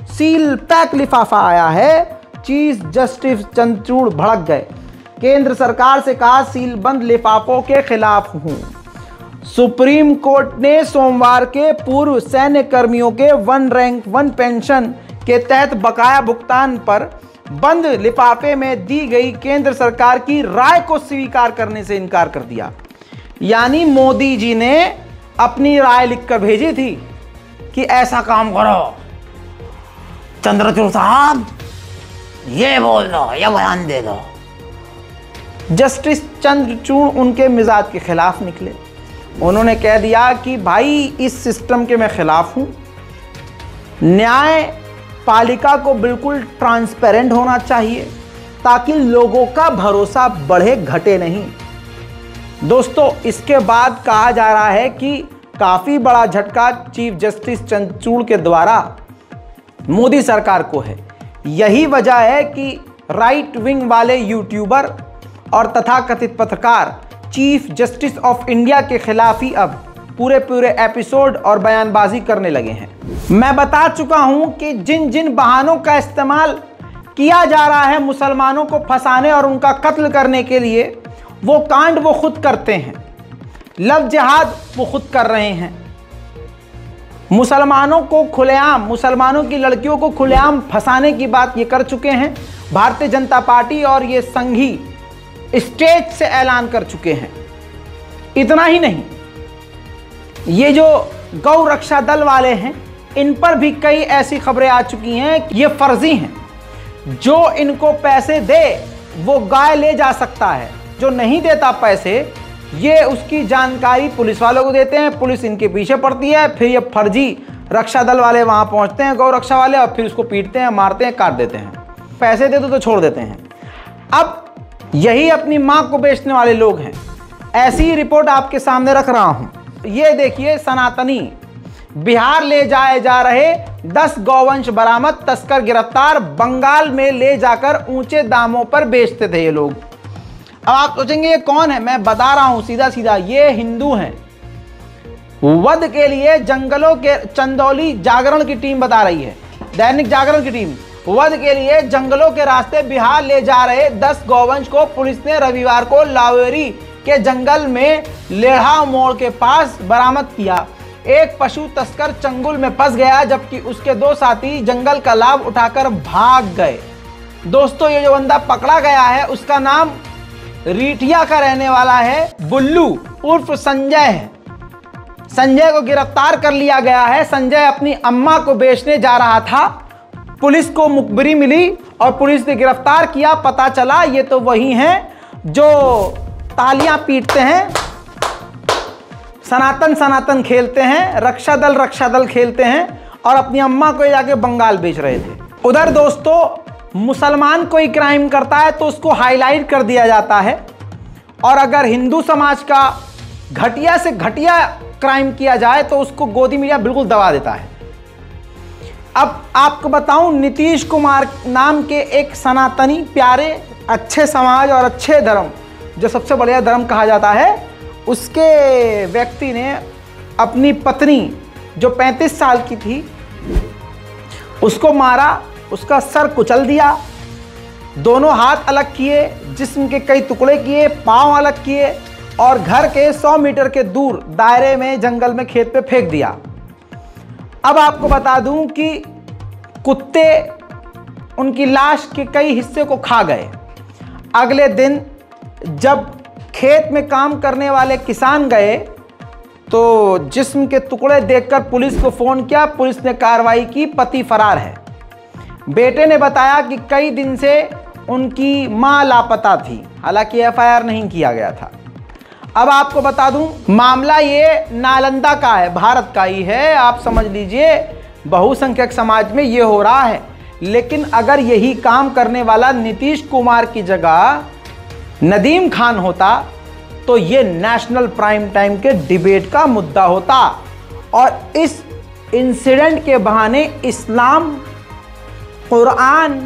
सील पैक लिफाफा आया है, चीफ जस्टिस चंद्रचूड़ भड़क गए। केंद्र सरकार से कहा सील बंद लिफाफों के खिलाफ हूं। सुप्रीम कोर्ट ने सोमवार के पूर्व सैन्य कर्मियों के 1 रैंक 1 पेंशन के तहत बकाया भुगतान पर बंद लिफाफे में दी गई केंद्र सरकार की राय को स्वीकार करने से इनकार कर दिया। यानी मोदी जी ने अपनी राय लिखकर भेजी थी कि ऐसा काम करो चंद्रचूड़ साहब, ये बोल दो, ये बयान दे दो। जस्टिस चंद्रचूड़ उनके मिजाज के खिलाफ निकले। उन्होंने कह दिया कि भाई इस सिस्टम के मैं खिलाफ हूं, न्याय पालिका को बिल्कुल ट्रांसपेरेंट होना चाहिए ताकि लोगों का भरोसा बढ़े, घटे नहीं। दोस्तों, इसके बाद कहा जा रहा है कि काफी बड़ा झटका चीफ जस्टिस चंद्रचूड़ के द्वारा मोदी सरकार को है। यही वजह है कि राइट विंग वाले यूट्यूबर और तथाकथित पत्रकार चीफ जस्टिस ऑफ इंडिया के खिलाफ ही अब पूरे एपिसोड और बयानबाजी करने लगे हैं। मैं बता चुका हूं कि जिन जिन बहानों का इस्तेमाल किया जा रहा है मुसलमानों को फंसाने और उनका कत्ल करने के लिए, वो कांड वो खुद करते हैं। लव जिहाद वो खुद कर रहे हैं। मुसलमानों को खुलेआम, मुसलमानों की लड़कियों को खुलेआम फंसाने की बात ये कर चुके हैं भारतीय जनता पार्टी, और ये संघी स्टेज से ऐलान कर चुके हैं। इतना ही नहीं, ये जो गौ रक्षा दल वाले हैं, इन पर भी कई ऐसी खबरें आ चुकी हैं कि ये फर्जी हैं। जो इनको पैसे दे वो गाय ले जा सकता है, जो नहीं देता पैसे ये उसकी जानकारी पुलिस वालों को देते हैं, पुलिस इनके पीछे पड़ती है, फिर ये फर्जी रक्षा दल वाले वहां पहुंचते हैं, गौ रक्षा वाले, और फिर उसको पीटते हैं, मारते हैं, काट देते हैं। पैसे दे दो तो छोड़ देते हैं। अब यही अपनी मां को बेचने वाले लोग हैं। ऐसी ही रिपोर्ट आपके सामने रख रहा हूं। ये देखिए, सनातनी बिहार ले जाए जा रहे 10 गौवंश बरामद, तस्कर गिरफ्तार, बंगाल में ले जाकर ऊंचे दामों पर बेचते थे ये लोग। अब आप सोचेंगे ये कौन है? मैं बता रहा हूं सीधा सीधा, ये हिंदू हैं। वध के लिए जंगलों के, चंदौली जागरण की टीम बता रही है, दैनिक जागरण की टीम, वध के लिए जंगलों के रास्ते बिहार ले जा रहे 10 गौवंश को पुलिस ने रविवार को लावेरी के जंगल में लेढ़ा मोड़ के पास बरामद किया। एक पशु तस्कर चंगुल में फंस गया जबकि उसके 2 साथी जंगल का लाभ उठाकर भाग गए। दोस्तों, ये जो बंदा पकड़ा गया है उसका नाम रीठिया का रहने वाला है, बुल्लू उर्फ संजय है। संजय को गिरफ्तार कर लिया गया है। संजय अपनी अम्मा को बेचने जा रहा था। पुलिस को मुखबिरी मिली और पुलिस ने गिरफ्तार किया। पता चला ये तो वही हैं जो तालियां पीटते हैं, सनातन खेलते हैं, रक्षा दल खेलते हैं और अपनी अम्मा को जाके बंगाल बेच रहे थे। उधर दोस्तों, मुसलमान कोई क्राइम करता है तो उसको हाईलाइट कर दिया जाता है, और अगर हिंदू समाज का घटिया से घटिया क्राइम किया जाए तो उसको गोदी मीडिया बिल्कुल दबा देता है। अब आपको बताऊं, नीतीश कुमार नाम के एक सनातनी, प्यारे, अच्छे समाज और अच्छे धर्म, जो सबसे बढ़िया धर्म कहा जाता है, उसके व्यक्ति ने अपनी पत्नी जो 35 साल की थी उसको मारा, उसका सर कुचल दिया, दोनों हाथ अलग किए, जिस्म के कई टुकड़े किए, पांव अलग किए और घर के 100 मीटर के दूर दायरे में जंगल में खेत पे फेंक दिया। अब आपको बता दूं कि कुत्ते उनकी लाश के कई हिस्से को खा गए। अगले दिन जब खेत में काम करने वाले किसान गए तो जिस्म के टुकड़े देखकर पुलिस को फोन किया। पुलिस ने कार्रवाई की, पति फरार है। बेटे ने बताया कि कई दिन से उनकी मां लापता थी, हालांकि एफआईआर नहीं किया गया था। अब आपको बता दूं, मामला ये नालंदा का है, भारत का ही है। आप समझ लीजिए बहुसंख्यक समाज में ये हो रहा है। लेकिन अगर यही काम करने वाला नीतीश कुमार की जगह नदीम खान होता तो ये नेशनल प्राइम टाइम के डिबेट का मुद्दा होता और इस इंसिडेंट के बहाने इस्लाम, कुरान,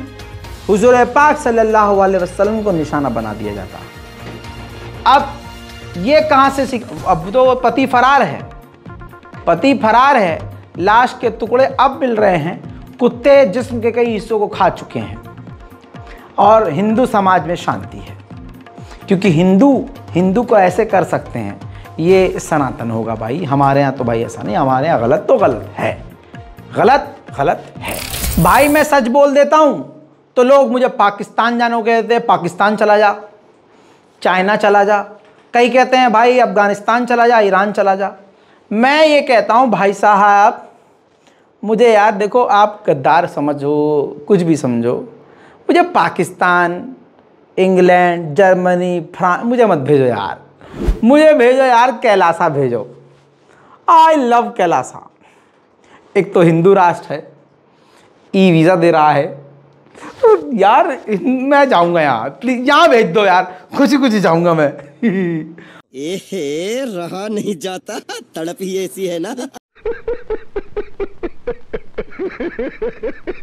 हुजूर पाक सल्लल्लाहु अलैहि वसल्लम को निशाना बना दिया जाता। अब ये कहां से सीख, अब तो पति फरार है, पति फरार है, लाश के टुकड़े अब मिल रहे हैं, कुत्ते जिस्म के कई हिस्सों को खा चुके हैं और हिंदू समाज में शांति है। क्योंकि हिंदू को ऐसे कर सकते हैं, ये सनातन होगा भाई। हमारे यहाँ तो भाई ऐसा नहीं, हमारे यहाँ गलत तो गलत है, गलत है भाई। मैं सच बोल देता हूँ तो लोग मुझे पाकिस्तान जाने को कहते हैं, पाकिस्तान चला जा, चाइना चला जा, कई कहते हैं भाई अफगानिस्तान चला जा, ईरान चला जा। मैं ये कहता हूँ भाई साहब, मुझे यार देखो, आप गद्दार समझो, कुछ भी समझो, मुझे पाकिस्तान, इंग्लैंड, जर्मनी, फ्रांस मुझे मत भेजो यार, मुझे भेजो यार कैलासा भेजो। I love Kailasa. एक तो हिंदू राष्ट्र है, ई वीज़ा दे रहा है, तो यार मैं जाऊंगा यार, प्लीज यहाँ भेज दो यार, कुछ जाऊंगा मैं। एहे, रहा नहीं जाता, तड़प ही ऐसी है ना।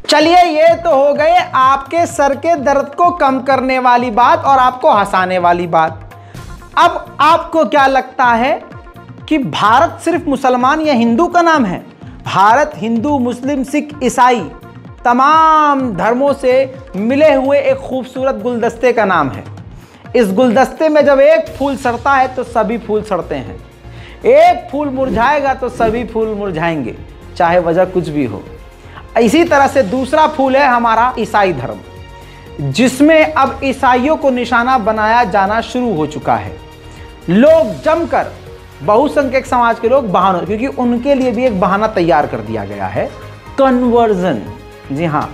चलिए, ये तो हो गए आपके सर के दर्द को कम करने वाली बात और आपको हंसाने वाली बात। अब आपको क्या लगता है कि भारत सिर्फ मुसलमान या हिंदू का नाम है? भारत हिंदू, मुस्लिम, सिख, ईसाई तमाम धर्मों से मिले हुए एक खूबसूरत गुलदस्ते का नाम है। इस गुलदस्ते में जब एक फूल सड़ता है तो सभी फूल सड़ते हैं, एक फूल मुरझाएगा तो सभी फूल मुरझाएंगे, चाहे वजह कुछ भी हो। इसी तरह से दूसरा फूल है हमारा ईसाई धर्म, जिसमें अब ईसाइयों को निशाना बनाया जाना शुरू हो चुका है। लोग जमकर, बहुसंख्यक समाज के लोग बहानों, क्योंकि उनके लिए भी एक बहाना तैयार कर दिया गया है, कन्वर्जन। जी हाँ,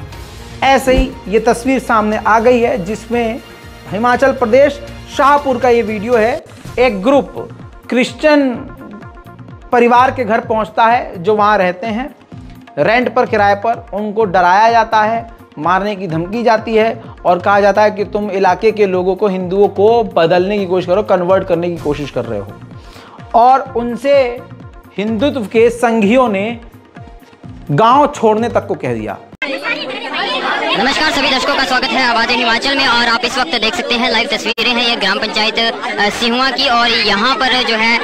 ऐसे ही ये तस्वीर सामने आ गई है, जिसमें हिमाचल प्रदेश शाहपुर का ये वीडियो है। एक ग्रुप क्रिश्चियन परिवार के घर पहुंचता है जो वहां रहते हैं रेंट पर, किराए पर। उनको डराया जाता है, मारने की धमकी जाती है और कहा जाता है कि तुम इलाके के लोगों को, हिंदुओं को बदलने की कोशिश करो, कन्वर्ट करने की कोशिश कर रहे हो। और उनसे हिंदुत्व के संघियों ने गांव छोड़ने तक को कह दिया। नमस्कार सभी दर्शकों का स्वागत है आवाज़ हिमाचल में। और आप इस वक्त देख सकते हैं लाइव तस्वीरें हैं ये ग्राम पंचायत सिहुआ की, और यहाँ पर जो है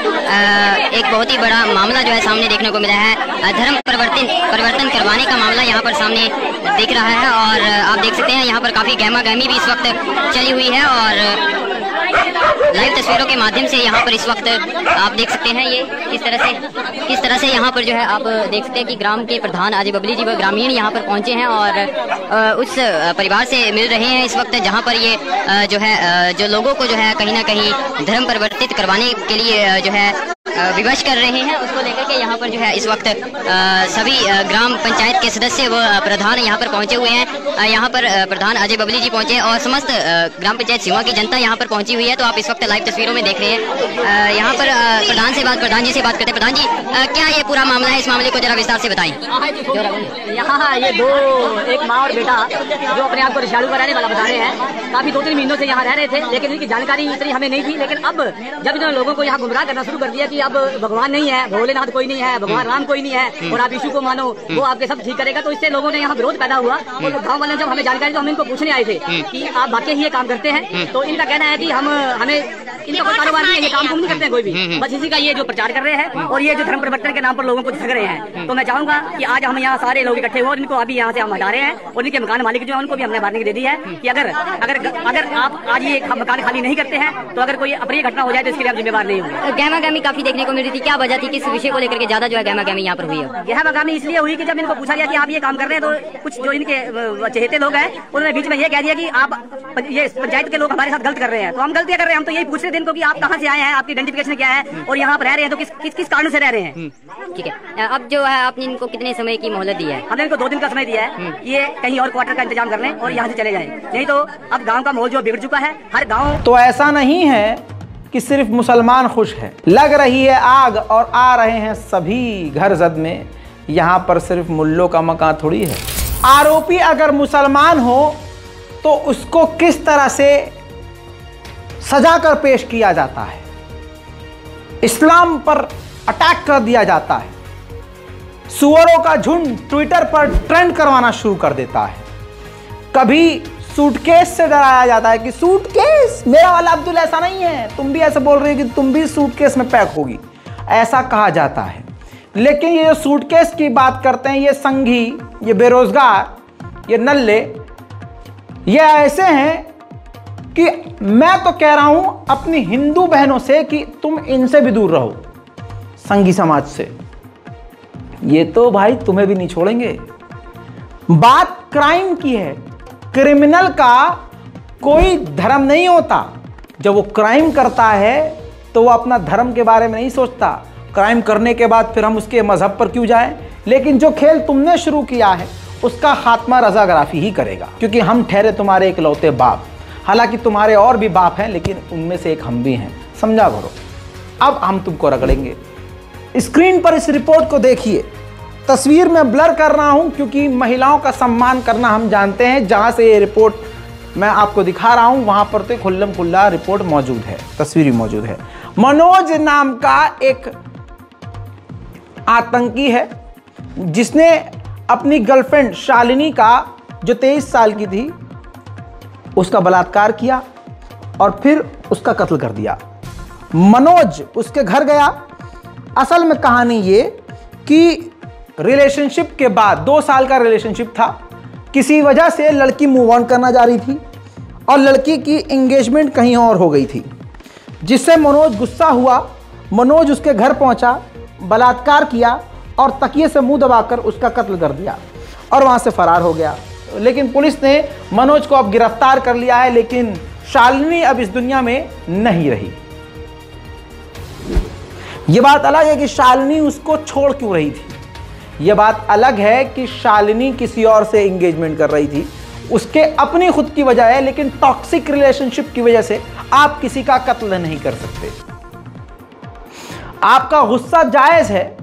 एक बहुत ही बड़ा मामला जो है सामने देखने को मिला है। धर्म परिवर्तन करवाने का मामला यहाँ पर सामने दिख रहा है और आप देख सकते हैं यहाँ पर काफ़ी गहमा गहमी भी इस वक्त चली हुई है। और लाइव तस्वीरों के माध्यम से यहाँ पर इस वक्त आप देख सकते हैं ये किस तरह से यहाँ पर जो है आप देख सकते हैं कि ग्राम के प्रधान अजय बबली जी व ग्रामीण यहाँ पर पहुँचे हैं और उस परिवार से मिल रहे हैं इस वक्त, जहाँ पर ये जो है जो लोगों को जो है कहीं ना कहीं धर्म परिवर्तित करवाने के लिए जो है विवश कर रहे हैं, उसको लेकर के यहाँ पर जो है इस वक्त सभी ग्राम पंचायत के सदस्य व प्रधान यहाँ पर पहुँचे हुए हैं। यहाँ पर प्रधान अजय बबली जी पहुँचे और समस्त ग्राम पंचायत सिहुआ की जनता यहाँ पर पहुँची हुई है। तो आप इस वक्त लाइव तस्वीरों में देख रहे हैं। यहाँ पर प्रधान जी से बात करते हैं। प्रधान जी, क्या ये पूरा मामला है, इस मामले को जरा विस्तार से बताएं। यहाँ ये दो, एक माँ और बेटा जो अपने आप को रिशालू का रहने वाला बता रहे हैं, काफी 2-3 महीनों से यहाँ रह रहे थे, लेकिन इनकी जानकारी इतनी हमें नहीं थी। लेकिन अब जब इन्होंने लोगों को यहाँ गुमराह करना शुरू कर दिया कि अब भगवान नहीं है, भोलेनाथ कोई नहीं है, भगवान राम कोई नहीं है और आप यीशु को मानो, वो आपके सब ठीक करेगा। तो इससे लोगों ने यहाँ विरोध पैदा हुआ और गाँव वाले जब हमें जानकारी तो हम इनको पूछने आए थे कि आप वाकई ही ये काम करते हैं। तो इनका कहना है कि हमें इनका कोई कारोबार नहीं है, ये काम नहीं करते हैं कोई भी, बस इसी का ये जो प्रचार कर रहे हैं और ये जो धर्म परिवर्तन के नाम पर लोगों को ठग रहे हैं। तो मैं चाहूंगा कि आज हम यहाँ सारे लोग इकट्ठे हुए और इनको अभी यहाँ से हम हटा रहे हैं और इनके मकान मालिक जो है उनको भी हमने वार्निंग दे दी है कि अगर आप आज ये मकान खाली नहीं करते हैं तो अगर कोई अप्रिय घटना हो जाए तो इसके लिए आप जिम्मेवार नहीं होंगे। गहमागहमी काफी देखने को मिल रही थी, क्या वजह थी, किस विषय को लेकर के ज्यादा जो है गहमागहमी यहाँ पर हुई है? गहमागहमी इसलिए हुई कि जब इनको पूछा गया कि आप ये काम कर रहे हैं तो कुछ जो इनके चहेते लोग हैं उन्होंने बीच में ये कह दिया कि आप ये पंचायत के लोग हमारे साथ गलत कर रहे हैं। तो हम गलतियां कर रहे हैं, हम तो यही पूछ रहे थे इनको कि आप कहाँ से आए हैं, आपकी आइडेंटिफिकेशन क्या है और यहाँ पर रह रहे हैं तो किस कारण से रह रहे हैं। ठीक है, अब जो है आपने इनको कितने समय की मोहलत दी है? हमने इनको 2 दिन का समय दिया है, ये कहीं और क्वार्टर का इंतजाम कर लें और यहाँ से चले जाएं, नहीं तो अब गांव का माहौल जो बिगड़ चुका है हर गांव। तो ऐसा नहीं है कि सिर्फ मुसलमान खुश है, लग रही है आग और आ रहे हैं सभी घर जद में। यहाँ पर सिर्फ मुल्लों का मकान थोड़ी है। आरोपी अगर मुसलमान हो तो उसको किस तरह से सजा कर पेश किया जाता है, इस्लाम पर अटैक कर दिया जाता है, सुअरों का झुंड ट्विटर पर ट्रेंड करवाना शुरू कर देता है। कभी सूटकेस से डराया जाता है कि सूटकेस मेरा वाला अब्दुल ऐसा नहीं है, तुम भी ऐसे बोल रही हो कि तुम भी सूटकेस में पैक होगी, ऐसा कहा जाता है। लेकिन ये जो सूटकेस की बात करते हैं, ये संघी, ये बेरोजगार, ये नल्ले, ये ऐसे हैं कि मैं तो कह रहा हूं अपनी हिंदू बहनों से कि तुम इनसे भी दूर रहो, संघी समाज से। ये तो भाई तुम्हें भी नहीं छोड़ेंगे। बात क्राइम की है, क्रिमिनल का कोई धर्म नहीं होता। जब वो क्राइम करता है तो वो अपना धर्म के बारे में नहीं सोचता, क्राइम करने के बाद फिर हम उसके मजहब पर क्यों जाएं। लेकिन जो खेल तुमने शुरू किया है उसका खात्मा रजाग्राफी ही करेगा, क्योंकि हम ठहरे तुम्हारे इकलौते बाप। हालांकि तुम्हारे और भी बाप हैं लेकिन उनमें से एक हम भी हैं, समझा करो। अब हम तुमको रगड़ेंगे। स्क्रीन पर इस रिपोर्ट को देखिए, तस्वीर में ब्लर कर रहा हूं क्योंकि महिलाओं का सम्मान करना हम जानते हैं। जहां से ये रिपोर्ट मैं आपको दिखा रहा हूं वहां पर तो खुल्लम खुल्ला रिपोर्ट मौजूद है, तस्वीर भी मौजूद है। मनोज नाम का एक आतंकी है जिसने अपनी गर्लफ्रेंड शालिनी का, जो 23 साल की थी, उसका बलात्कार किया और फिर उसका कत्ल कर दिया। मनोज उसके घर गया। असल में कहानी ये कि रिलेशनशिप के बाद 2 साल का रिलेशनशिप था, किसी वजह से लड़की मूव ऑन करना जा रही थी और लड़की की एंगेजमेंट कहीं और हो गई थी, जिससे मनोज गुस्सा हुआ। मनोज उसके घर पहुंचा, बलात्कार किया और तकिए से मुंह दबाकर उसका कत्ल कर दिया और वहां से फरार हो गया। लेकिन पुलिस ने मनोज को अब गिरफ्तार कर लिया है, लेकिन शालिनी अब इस दुनिया में नहीं रही। यह बात अलग है कि शालिनी उसको छोड़ क्यों रही थी, यह बात अलग है कि शालिनी किसी और से एंगेजमेंट कर रही थी, उसके अपनी खुद की वजह है। लेकिन टॉक्सिक रिलेशनशिप की वजह से आप किसी का कत्ल नहीं कर सकते। आपका गुस्सा जायज है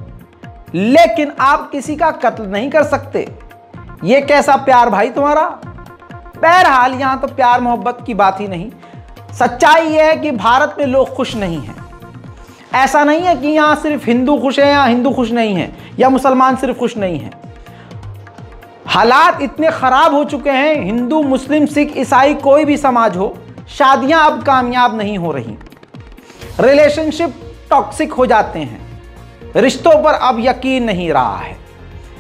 लेकिन आप किसी का कत्ल नहीं कर सकते। यह कैसा प्यार भाई तुम्हारा। बहरहाल यहां तो प्यार मोहब्बत की बात ही नहीं। सच्चाई यह है कि भारत में लोग खुश नहीं हैं। ऐसा नहीं है कि यहां सिर्फ हिंदू खुश हैं या हिंदू खुश नहीं हैं या मुसलमान सिर्फ खुश नहीं हैं। हालात इतने खराब हो चुके हैं, हिंदू मुस्लिम सिख ईसाई कोई भी समाज हो, शादियां अब कामयाब नहीं हो रही, रिलेशनशिप टॉक्सिक हो जाते हैं, रिश्तों पर अब यकीन नहीं रहा है।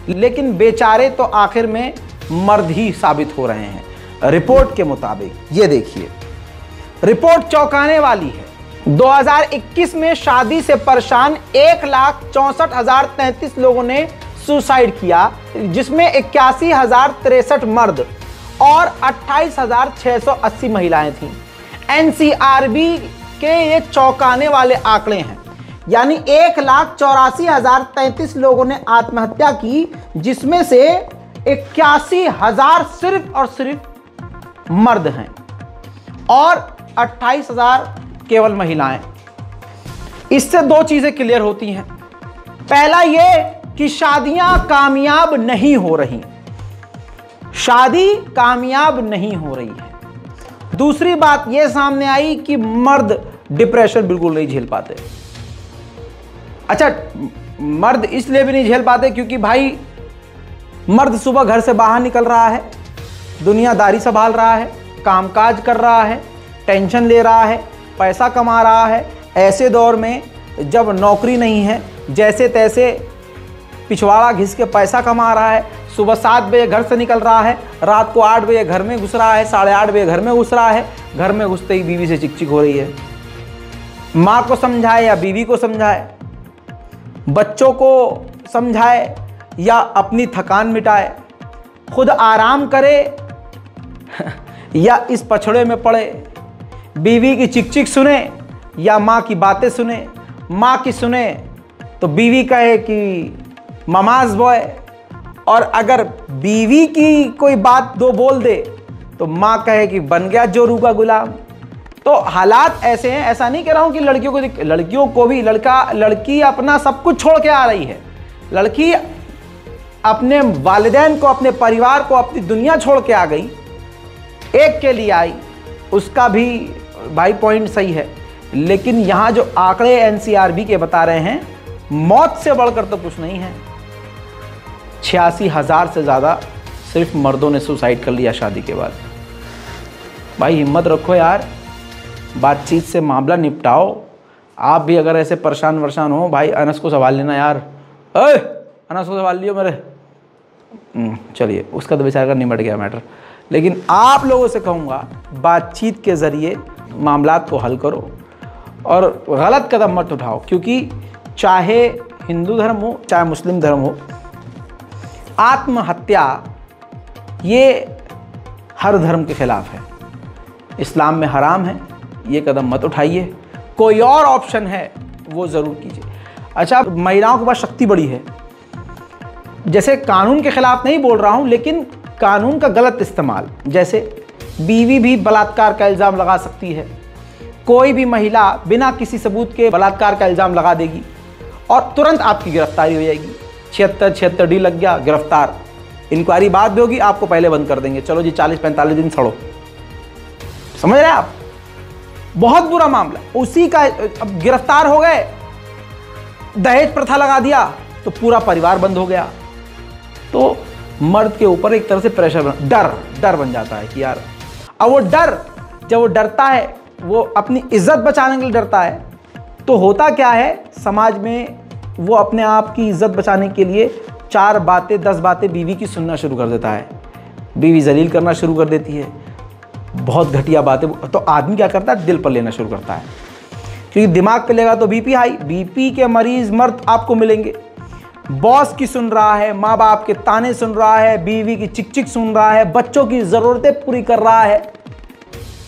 लेकिन बेचारे तो आखिर में मर्द ही साबित हो रहे हैं रिपोर्ट के मुताबिक। ये देखिए, रिपोर्ट चौंकाने वाली है। 2021 में शादी से परेशान 1,64,033 लोगों ने सुसाइड किया, जिसमें 81,063 मर्द और 28,680 महिलाएं थीं। एनसीआरबी के ये चौंकाने वाले आंकड़े हैं, यानी 1,84,033 लोगों ने आत्महत्या की, जिसमें से 81,000 सिर्फ और सिर्फ मर्द हैं और 28,000 केवल महिलाएं। इससे 2 चीजें क्लियर होती हैं। पहला यह कि शादियां कामयाब नहीं हो रही, शादी कामयाब नहीं हो रही है। दूसरी बात यह सामने आई कि मर्द डिप्रेशन बिल्कुल नहीं झेल पाते। अच्छा, मर्द इसलिए भी नहीं झेल पाते क्योंकि भाई मर्द सुबह घर से बाहर निकल रहा है, दुनियादारी संभाल रहा है, कामकाज कर रहा है, टेंशन ले रहा है, पैसा कमा रहा है। ऐसे दौर में जब नौकरी नहीं है, जैसे तैसे पिछवाड़ा घिस के पैसा कमा रहा है, सुबह 7 बजे घर से निकल रहा है, रात को 8 बजे घर में घुस रहा है, 8:30 बजे घर में घुस रहा है, घर में घुसते ही बीवी से चिक-चिक हो रही है। माँ को समझाए या बीवी को समझाए, बच्चों को समझाए या अपनी थकान मिटाए, खुद आराम करे या इस पछड़े में पड़े, बीवी की चिक-चिक सुने या माँ की बातें सुने। माँ की सुने तो बीवी कहे कि ममाज बॉय, और अगर बीवी की कोई बात दो बोल दे तो माँ कहे कि बन गया जोरू का गुलाम। तो हालात ऐसे हैं। ऐसा नहीं कह रहा हूँ कि लड़कियों को भी लड़की अपना सब कुछ छोड़ के आ रही है। लड़की अपने वालिदैन को, अपने परिवार को, अपनी दुनिया छोड़ के आ गई, एक के लिए आई, उसका भी भाई पॉइंट सही है। लेकिन यहाँ जो आंकड़े एनसीआरबी के बता रहे हैं, मौत से बढ़कर तो कुछ नहीं है। 86,000 से ज़्यादा सिर्फ मर्दों ने सुसाइड कर लिया शादी के बाद। भाई हिम्मत रखो यार, बातचीत से मामला निपटाओ। आप भी अगर ऐसे परेशान वरेशान हो, भाई अनस को सवाल लेना यार। अनस को सवाल लियो मेरे। चलिए, उसका तो बेचारा निमट गया मैटर। लेकिन आप लोगों से कहूँगा, बातचीत के ज़रिए मामलात को हल करो और गलत कदम मत उठाओ, क्योंकि चाहे हिंदू धर्म हो चाहे मुस्लिम धर्म हो, आत्महत्या ये हर धर्म के खिलाफ है। इस्लाम में हराम है, ये कदम मत उठाइए। कोई और ऑप्शन है वो ज़रूर कीजिए। अच्छा, महिलाओं के पास शक्ति बड़ी है। जैसे कानून के खिलाफ नहीं बोल रहा हूँ, लेकिन कानून का गलत इस्तेमाल, जैसे बीवी भी बलात्कार का इल्ज़ाम लगा सकती है। कोई भी महिला बिना किसी सबूत के बलात्कार का इल्ज़ाम लगा देगी और तुरंत आपकी गिरफ्तारी हो जाएगी। 76 डी लग गया, गिरफ्तार। इंक्वायरी बाद भी होगी, आपको पहले बंद कर देंगे, चलो जी 40-45 दिन सड़ो। समझ रहे हैं आप? बहुत बुरा मामला। उसी का अब गिरफ्तार हो गए, दहेज प्रथा लगा दिया तो पूरा परिवार बंद हो गया। तो मर्द के ऊपर एक तरह से प्रेशर डर बन जाता है कि यार, अब वो डर, जब वो डरता है, वो अपनी इज्जत बचाने के लिए डरता है, तो होता क्या है समाज में, वो अपने आप की इज्जत बचाने के लिए 4 बातें 10 बातें बीवी की सुनना शुरू कर देता है। बीवी जलील करना शुरू कर देती है, बहुत घटिया बातें। तो आदमी क्या करता है, दिल पर लेना शुरू करता है, क्योंकि दिमाग पे लेगा तो बीपी हाई। बीपी के मरीज मर्द आपको मिलेंगे। बॉस की सुन रहा है, माँ बाप के ताने सुन रहा है, बीवी की चिक-चिक सुन रहा है, बच्चों की ज़रूरतें पूरी कर रहा है,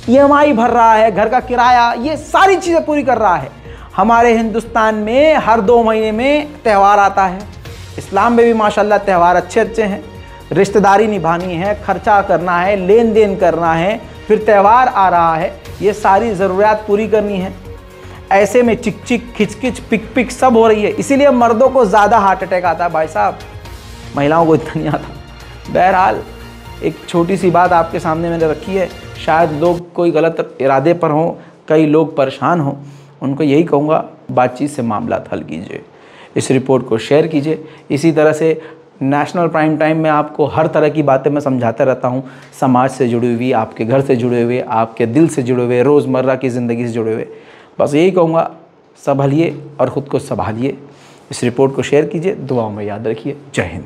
EMI भर रहा है, घर का किराया, ये सारी चीज़ें पूरी कर रहा है। हमारे हिंदुस्तान में हर 2 महीने में त्यौहार आता है। इस्लाम में भी माशाल्लाह त्यौहार अच्छे हैं। रिश्तेदारी निभानी है, खर्चा करना है, लेन देन करना है, फिर त्यौहार आ रहा है, ये सारी ज़रूरियात पूरी करनी है। ऐसे में चिक-चिक, खिच-खिच, पिक-पिक सब हो रही है। इसीलिए मर्दों को ज़्यादा हार्ट अटैक आता है भाई साहब, महिलाओं को इतना नहीं आता। बहरहाल, एक छोटी सी बात आपके सामने मैंने रखी है। शायद लोग कोई गलत इरादे पर हों, कई लोग परेशान हों, उनको यही कहूँगा, बातचीत से मामला हल कीजिए। इस रिपोर्ट को शेयर कीजिए। इसी तरह से नेशनल प्राइम टाइम में आपको हर तरह की बातें मैं समझाता रहता हूँ, समाज से जुड़ी हुई, आपके घर से जुड़े हुए, आपके दिल से जुड़े हुए, रोज़मर्रा की ज़िंदगी से जुड़े हुए। बस यही कहूँगा, संभलिए और ख़ुद को संभालिए। इस रिपोर्ट को शेयर कीजिए, दुआओं में याद रखिए। जय हिंद।